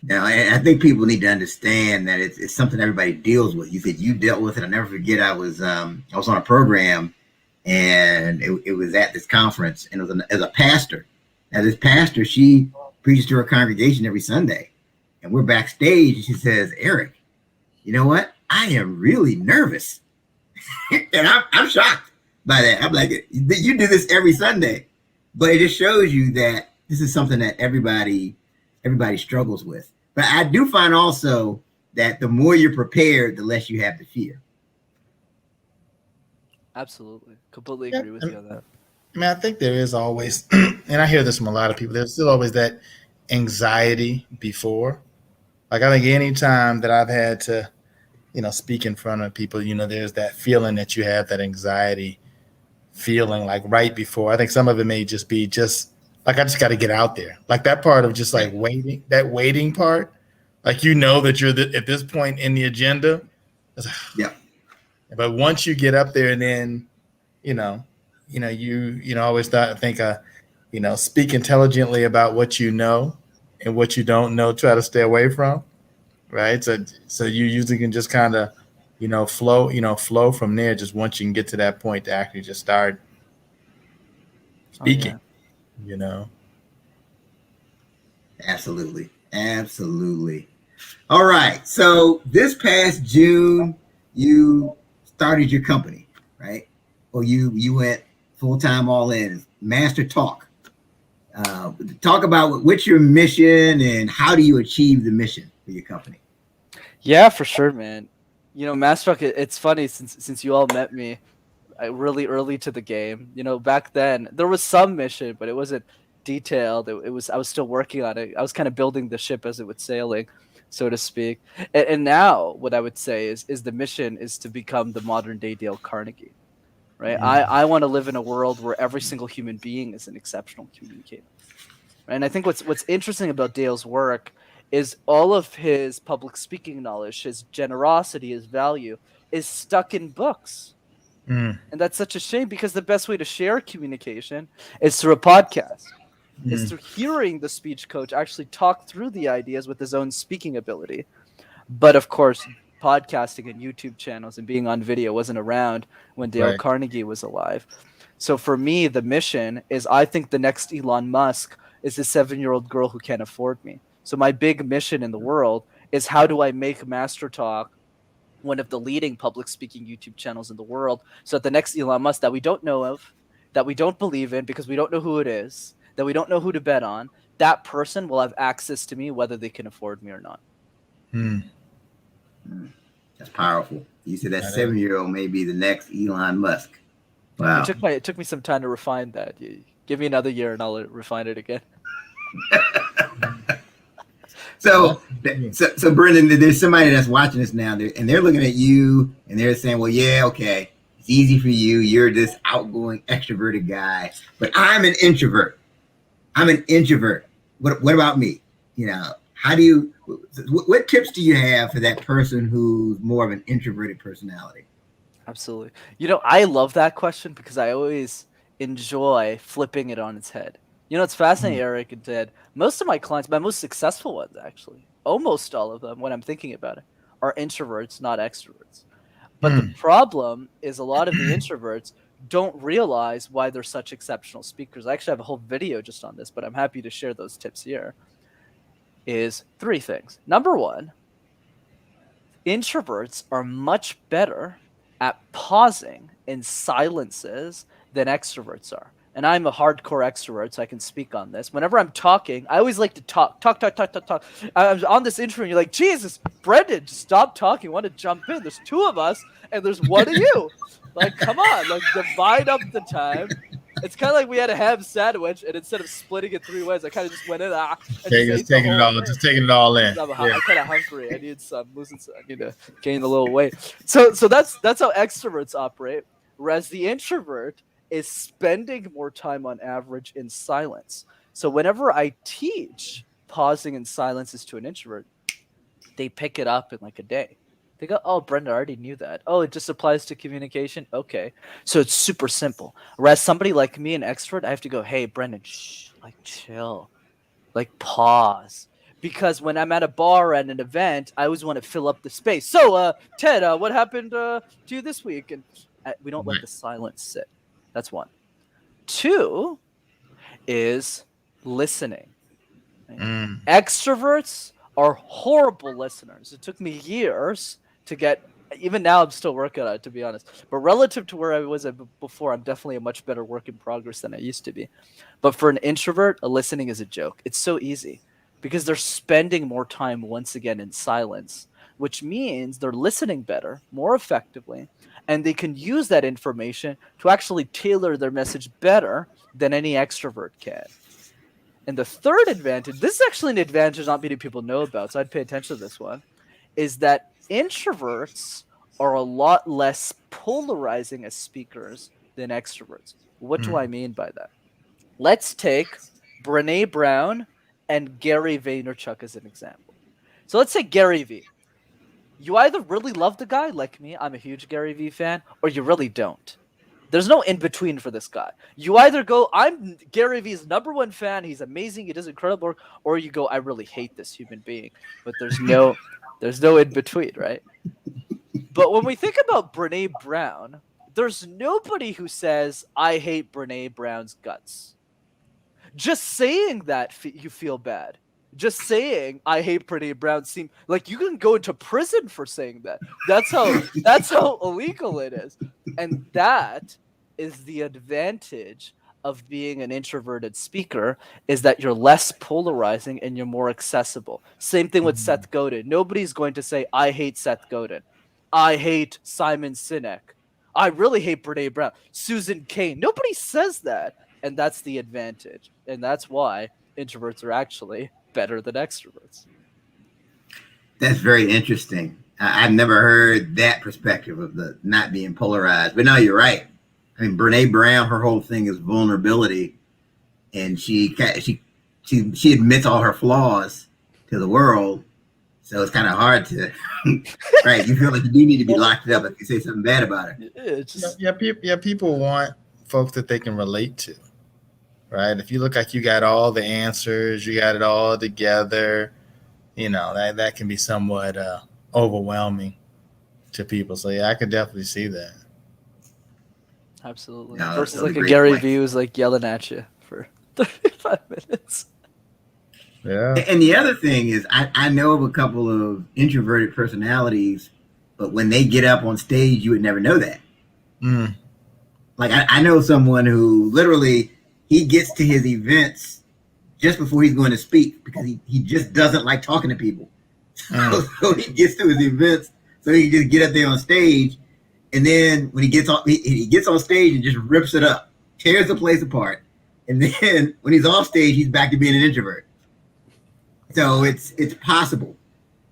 Now, I think people need to understand that it's something everybody deals with. You said you dealt with it. I never forget. I was on a program, and it was at this conference, and it was as a pastor. Now this pastor, she preaches to her congregation every Sunday, and we're backstage, and she says, "Eric, you know what? I am really nervous," and I'm shocked by that. I'm like, "You do this every Sunday," but it just shows you that this is something that everybody struggles with. But I do find also that the more you're prepared, the less you have to fear. Absolutely. Completely agree with you on that. I mean, I think there is always, and I hear this from a lot of people, there's still always that anxiety before. Like, I think any time that I've had to, speak in front of people, there's that feeling that you have, that anxiety feeling, like right before. I think some of it may just be like, I just got to get out there. Like that part of just like waiting, that waiting part, like, that you're at this point in the agenda. Yeah. But once you get up there and then, you always think, speak intelligently about what you know and what you don't know, try to stay away from. Right. So you usually can just kind of, flow from there. Just once you can get to that point to actually just start speaking, Absolutely. Absolutely. All right. So this past June, you started your company, right? Or you went full-time all in, MasterTalk. Talk about what's your mission and how do you achieve the mission for your company? Yeah, for sure, man. MasterTalk, it's funny since you all met me really early to the game. Back then there was some mission, but it wasn't detailed. I was still working on it. I was kind of building the ship as it was sailing, so to speak. And now what I would say is the mission is to become the modern day Dale Carnegie, right? Mm-hmm. I want to live in a world where every single human being is an exceptional communicator. Right? And I think what's interesting about Dale's work is all of his public speaking knowledge, his generosity, his value is stuck in books. And that's such a shame, because the best way to share communication is through a podcast. Is through hearing the speech coach actually talk through the ideas with his own speaking ability. But of course, podcasting and YouTube channels and being on video wasn't around when Dale Carnegie was alive. So for me, the mission is, I think the next Elon Musk is a 7-year-old girl who can't afford me. So my big mission in the world is, how do I make MasterTalk one of the leading public speaking YouTube channels in the world, so that the next Elon Musk that we don't know of, that we don't believe in because we don't know who it is, that we don't know who to bet on, that person will have access to me whether they can afford me or not. That's powerful. You said that 7-year-old may be the next Elon Musk. Wow. It took me some time to refine that. Give me another year and I'll refine it again. So Brenden, there's somebody that's watching this now, and they're looking at you, and they're saying, "Well, yeah, okay, it's easy for you. You're this outgoing, extroverted guy, but I'm an introvert. What about me? How do you? What tips do you have for that person who's more of an introverted personality?" Absolutely. I love that question because I always enjoy flipping it on its head. It's fascinating, Eric and Ted. Most of my clients, my most successful ones, actually, almost all of them, when I'm thinking about it, are introverts, not extroverts. But the problem is, a lot of the introverts don't realize why they're such exceptional speakers. I actually have a whole video just on this, but I'm happy to share those tips here. Is 3 things. Number 1, introverts are much better at pausing in silences than extroverts are. And I'm a hardcore extrovert, so I can speak on this. Whenever I'm talking, I always like to talk. I'm on this intro, and you're like, Jesus, Brenden, stop talking. I want to jump in. There's 2 of us, and there's 1 of you. Like, come on. Like, divide up the time. It's kind of like we had a ham sandwich, and instead of splitting it 3 ways, I kind of just went in. Just taking it all in. I'm kind of hungry. I need to gain a little weight. So that's how extroverts operate, whereas the introvert is spending more time on average in silence. So whenever I teach pausing in silences to an introvert, they pick it up in like a day. They go, "Oh, Brenda, I already knew that. Oh, it just applies to communication? Okay." So it's super simple. Whereas somebody like me, an extrovert, I have to go, "Hey, Brenden, shh, like chill, like pause." Because when I'm at a bar at an event, I always want to fill up the space. So, Ted, what happened to you this week? And we don't let the silence sit. That's one. Two is listening. Extroverts are horrible listeners. It took me years to get, even now I'm still working on it, to be honest. But relative to where I was before, I'm definitely a much better work in progress than I used to be. But for an introvert, listening is a joke. It's so easy because they're spending more time once again in silence, which means they're listening better, more effectively, and they can use that information to actually tailor their message better than any extrovert can. And the third advantage, this is actually an advantage not many people know about, so I'd pay attention to this one, is that introverts are a lot less polarizing as speakers than extroverts. What do I mean by that? Let's take Brene Brown and Gary Vaynerchuk as an example. So let's say Gary V. You either really love the guy, like me, I'm a huge Gary V fan, or you really don't. There's no in between for this guy. You either go, I'm Gary V's #1 fan, he's amazing, he does incredible work, or you go, I really hate this human being. But there's no in between, right? But when we think about Brene Brown, there's nobody who says, I hate Brene Brown's guts. Just saying that you feel bad. Just saying I hate Brene Brown seems like you can go into prison for saying that. That's how illegal it is. And that is the advantage of being an introverted speaker, is that you're less polarizing and you're more accessible. Same thing with Seth Godin. Nobody's going to say, I hate Seth Godin. I hate Simon Sinek. I really hate Brene Brown. Susan Cain. Nobody says that. And that's the advantage. And that's why introverts are actually better than extroverts. That's very interesting. I've never heard that perspective of the not being polarized. But no, you're right. I mean, Brene Brown, her whole thing is vulnerability. And she admits all her flaws to the world. So it's kind of hard to, right? You feel like you do need to be locked up if you say something bad about her. People want folks that they can relate to, right? If you look like you got all the answers, you got it all together, that can be somewhat overwhelming to people. So yeah, I could definitely see that. Absolutely. No, versus like a Gary Vee who's like yelling at you for 35 minutes. Yeah. And the other thing is, I know of a couple of introverted personalities, but when they get up on stage, you would never know that. Like I know someone who literally, he gets to his events just before he's going to speak because he just doesn't like talking to people. So he gets to his events so he can just get up there on stage. And then when he gets on stage and just rips it up, tears the place apart. And then when he's off stage, he's back to being an introvert. So it's possible.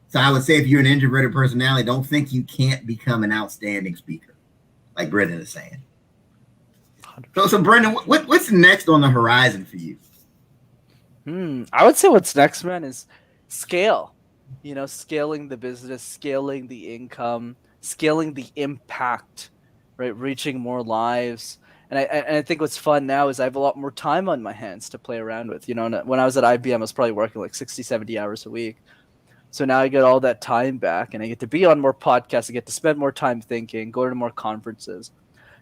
So I would say if you're an introverted personality, don't think you can't become an outstanding speaker, like Brenden is saying. So Brenden, what's next on the horizon for you? I would say what's next, man, is scale. Scaling the business, scaling the income, scaling the impact, right? Reaching more lives. And I think what's fun now is I have a lot more time on my hands to play around with. When I was at IBM, I was probably working like 60, 70 hours a week. So now I get all that time back and I get to be on more podcasts. I get to spend more time thinking, go to more conferences.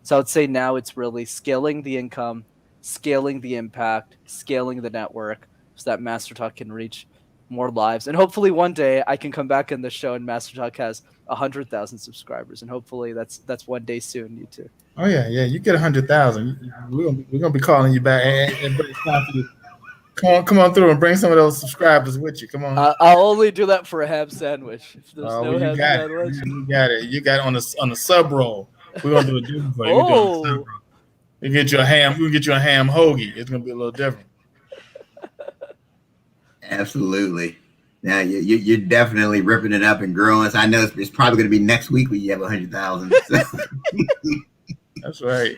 So I would say now it's really scaling the income, scaling the impact, scaling the network so that MasterTalk can reach more lives. And hopefully one day I can come back on the show and MasterTalk has 100,000 subscribers. And hopefully that's one day soon, you too. Oh yeah, you get 100,000. We're gonna be calling you back. And come on through and bring some of those subscribers with you. Come on. I'll only do that for a ham sandwich. If there's no ham sandwich, you got it. You got it on the sub roll. We're gonna do a different for you. We get you a ham. We get you a ham hoagie. It's gonna be a little different. Absolutely. Now you're definitely ripping it up and growing. So I know it's probably going to be next week when you have 100,000. So. That's right.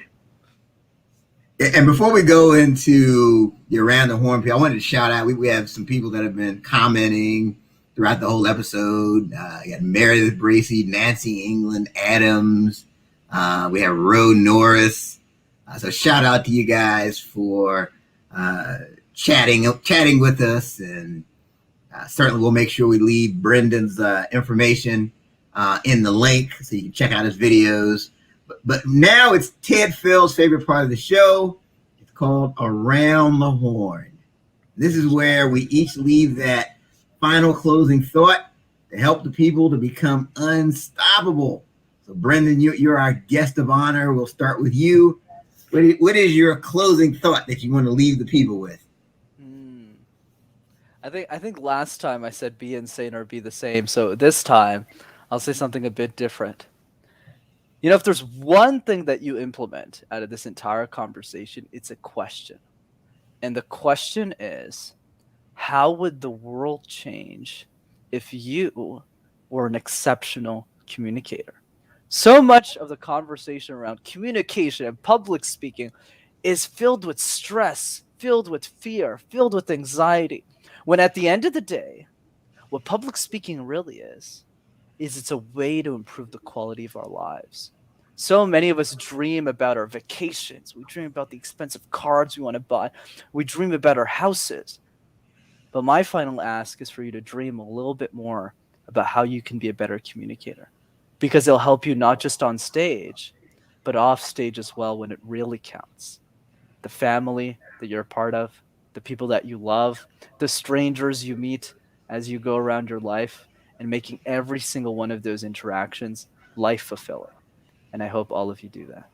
And before we go into the Around the Horn, I wanted to shout out. We have some people that have been commenting throughout the whole episode. We got Meredith Bracey, Nancy England, Adams. We have Ro Norris. So shout out to you guys for chatting with us, and certainly we'll make sure we leave Brendan's information in the link so you can check out his videos. But now it's Ted Phil's favorite part of the show. It's called Around the Horn. This is where we each leave that final closing thought to help the people to become unstoppable. So, Brenden, you're our guest of honor. We'll start with you. What is your closing thought that you want to leave the people with? I think last time I said be insane or be the same. So this time I'll say something a bit different. You know, if there's one thing that you implement out of this entire conversation, it's a question. And the question is, how would the world change if you were an exceptional communicator? So much of the conversation around communication and public speaking is filled with stress, filled with fear, filled with anxiety. When at the end of the day, what public speaking really is it's a way to improve the quality of our lives. So many of us dream about our vacations. We dream about the expensive cars we want to buy. We dream about our houses. But my final ask is for you to dream a little bit more about how you can be a better communicator, because it'll help you not just on stage, but off stage as well when it really counts. The family that you're a part of, the people that you love, the strangers you meet as you go around your life, and making every single one of those interactions life fulfilling. And I hope all of you do that.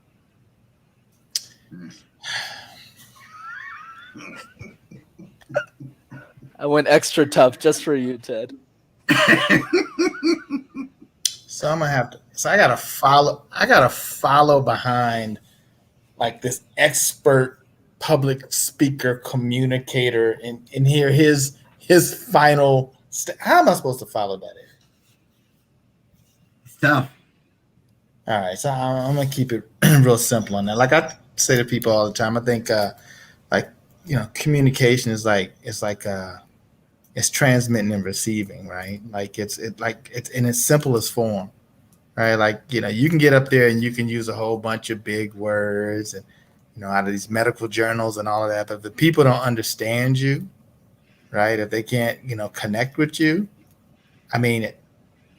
I went extra tough just for you, Ted. So I'm gonna have to. So I gotta follow behind like this expert public speaker communicator and hear his final. How am I supposed to follow that in? It's tough. All right, so I'm gonna keep it real simple on that. Like I say to people all the time, I think communication is it's transmitting and receiving, right? Like it's in its simplest form, right? Like you can get up there and you can use a whole bunch of big words and out of these medical journals and all of that, but if the people don't understand you, right? If they can't connect with you, I mean,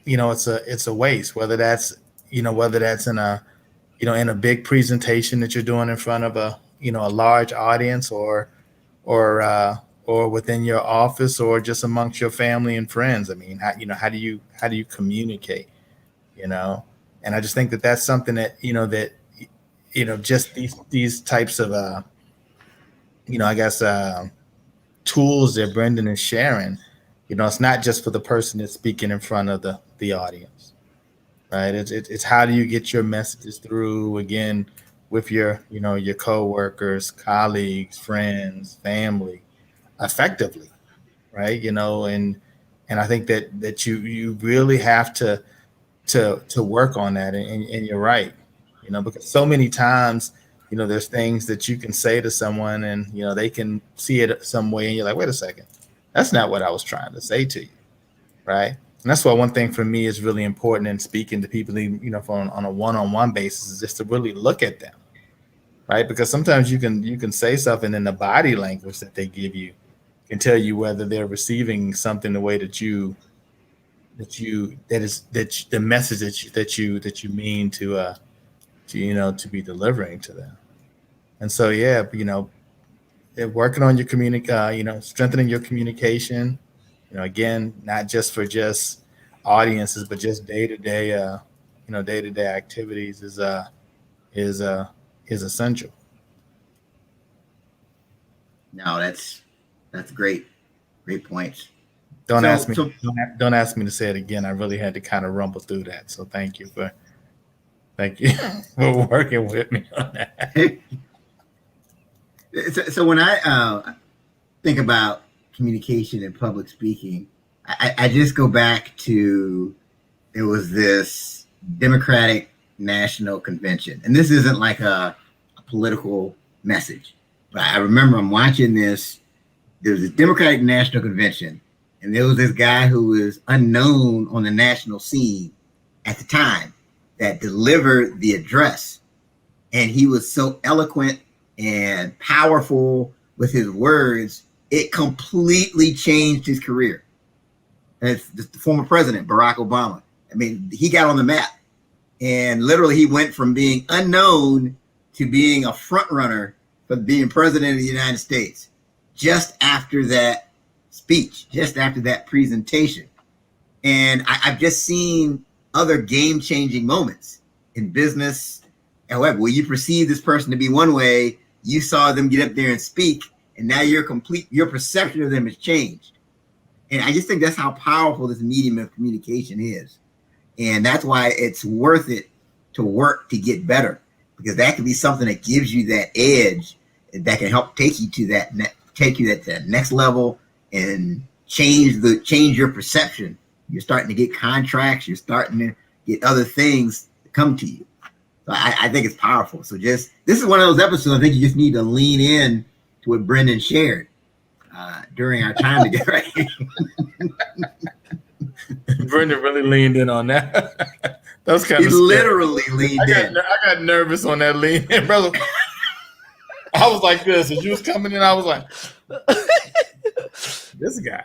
it's a waste. Whether that's in a in a big presentation that you're doing in front of a large audience, or within your office, or just amongst your family and friends. I mean, how do you communicate? And I just think that that's something that just these types of tools that Brenden is sharing. It's not just for the person that's speaking in front of the audience, right? It's how do you get your messages through, again, with your your coworkers, colleagues, friends, family, effectively, right? And I think that you really have to work on that, and you're right, because so many times there's things that you can say to someone and they can see it some way and you're like, wait a second, that's not what I was trying to say to you, right? And that's why one thing for me is really important in speaking to people, on a one-on-one basis, is just to really look at them, right? Because sometimes you can say something in the body language that they give you can tell you whether they're receiving something the way that the message that you mean to be delivering to them. And so working on your strengthening your communication, again, not just for just audiences, but just day-to-day activities is essential. No, that's great points. Don't ask me to say it again. I really had to kind of rumble through that. So thank you for working with me on that. So when I think about communication and public speaking, I just go back to, it was this Democratic National Convention, and this isn't like a political message, but I remember I'm watching this. There was this Democratic National Convention, and there was this guy who was unknown on the national scene at the time that delivered the address, and he was so eloquent and powerful with his words, it completely changed his career. And it's the former president, Barack Obama. I mean, he got on the map And literally he went from being unknown to being a front runner for being president of the United States just after that speech, just after that presentation. And I've just seen other game-changing moments in business. However, where you perceive this person to be one way, you saw them get up there and speak, and now your perception of them has changed. And I just think that's how powerful this medium of communication is. And that's why it's worth it to work to get better, because that can be something that gives you that edge that can help take you to that next level and change your perception. You're starting to get contracts. You're starting to get other things to come to you. So I think it's powerful. So this is one of those episodes I think you just need to lean in to what Brenden shared during our time together. Brenden really leaned in on that. That was kind of scary. Literally leaned in. I got nervous on that lean in, brother. I was like this. As you was coming in, I was like, this guy.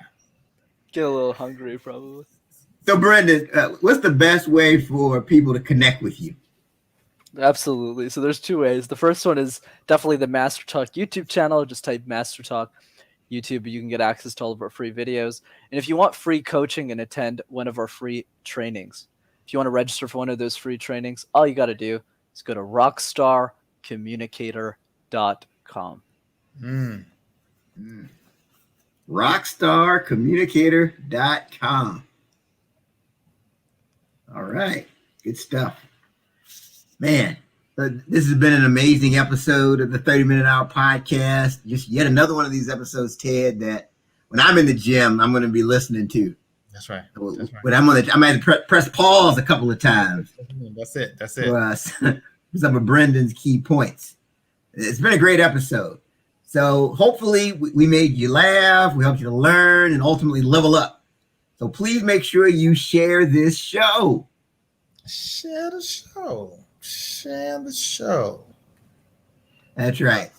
Get a little hungry, probably. So, Brenden, what's the best way for people to connect with you? Absolutely. So there's two ways. The first one is definitely the MasterTalk YouTube channel. Just type MasterTalk YouTube. You can get access to all of our free videos. And if you want free coaching and attend one of our free trainings, if you want to register for one of those free trainings, all you got to do is go to rockstarcommunicator.com. Rockstarcommunicator.com. All right. Good stuff. Man, this has been an amazing episode of the 30-Minute Hour podcast. Just yet another one of these episodes, Ted, that when I'm in the gym, I'm going to be listening to. That's right. But I'm going to press pause a couple of times. That's it. For some of Brendan's key points. It's been a great episode. So hopefully we made you laugh. We helped you to learn and ultimately level up. So please make sure you share this show. Share the show. That's right.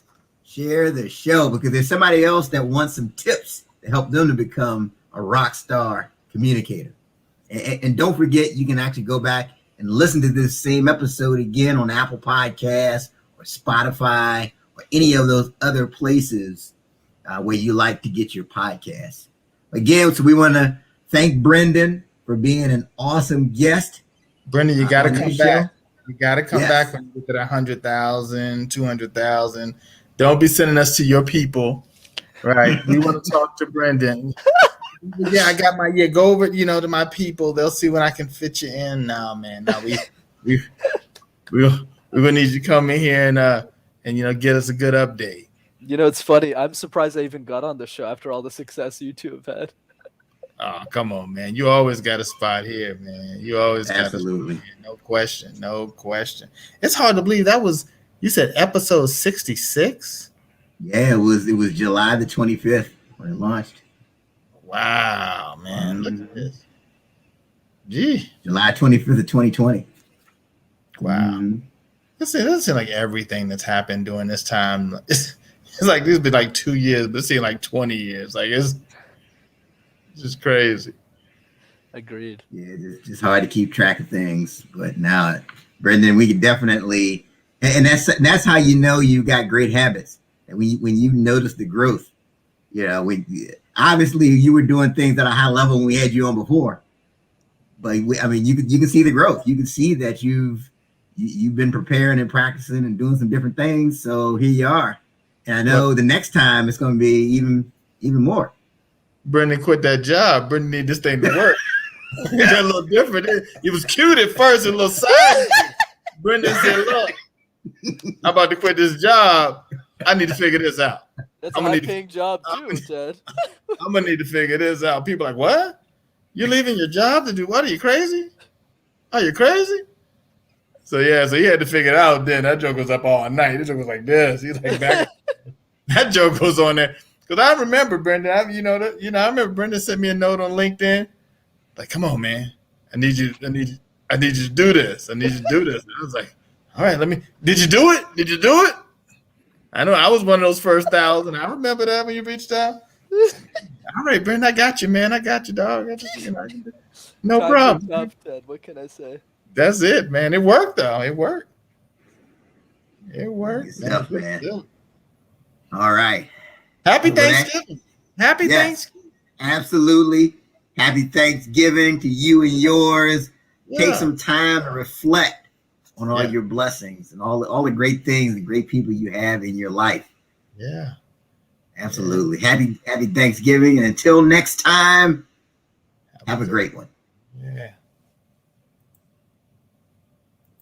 Share the show, because there's somebody else that wants some tips to help them to become a rock star communicator. And don't forget, you can actually go back and listen to this same episode again on Apple Podcasts or Spotify or any of those other places where you like to get your podcasts. Again, so we want to thank Brenden for being an awesome guest. Brenden, you got to come back. You got to come Yes. back when you get to that 100,000, 200,000. Don't be sending us to your people, right? We want to talk to Brenden. Yeah, I got go over, to my people. They'll see when I can fit you in now, man. Now we're gonna need you to come in here and get us a good update. It's funny. I'm surprised I even got on the show after all the success you two have had. Oh, come on, man. You always got a spot here, man. You always Absolutely. Got a spot here. No question. It's hard to believe that was, you said episode 66? Yeah, it was July the 25th when it launched. Wow, man. Look at this. Gee. July 25th of 2020. Wow. It doesn't seem like everything that's happened during this time. It's like this has been like 2 years, but it seems like 20 years. Like it's just crazy. Agreed. Yeah, it's just hard to keep track of things. But now, Brenden, we can definitely, and that's how you know you got great habits. And when you notice the growth, obviously you were doing things at a high level when we had you on before. But you can see the growth. You can see that you've been preparing and practicing and doing some different things. So here you are. And I know the next time it's going to be even more. Brenden quit that job. Brenden need this thing to work. It's a little different. It was cute at first, a little side. Brenden said, "Look, I'm about to quit this job. I need to figure this out. That's a high-paying job too, Ted. I'm gonna need to figure this out." People are like, "What? You're leaving your job to do what? Are you crazy? Are you crazy?" So he had to figure it out. Then that joke was up all night. That joke was like this. He's like back. That joke goes on there. Because I remember Brenden, I remember Brenden sent me a note on LinkedIn, like, "Come on, man, I need you to do this. I need you to do this." And I was like, "All right, did you do it? Did you do it?" I know I was one of those first 1,000. I remember that when you reached out. All right, Brenden, I got you, man. I got you, dog. No problem. Top, Ted. What can I say? That's it, man. It worked though. It worked. It worked. Good stuff, Good man. stuff. All right. Happy Well, that- Thanksgiving. Happy Yes. Thanksgiving. Absolutely. Happy Thanksgiving to you and yours. Take Yeah. some time to reflect on all Yeah. your blessings and all the great things and great people you have in your life. Yeah. Absolutely. Happy Thanksgiving. And until next time, have a great one. Yeah.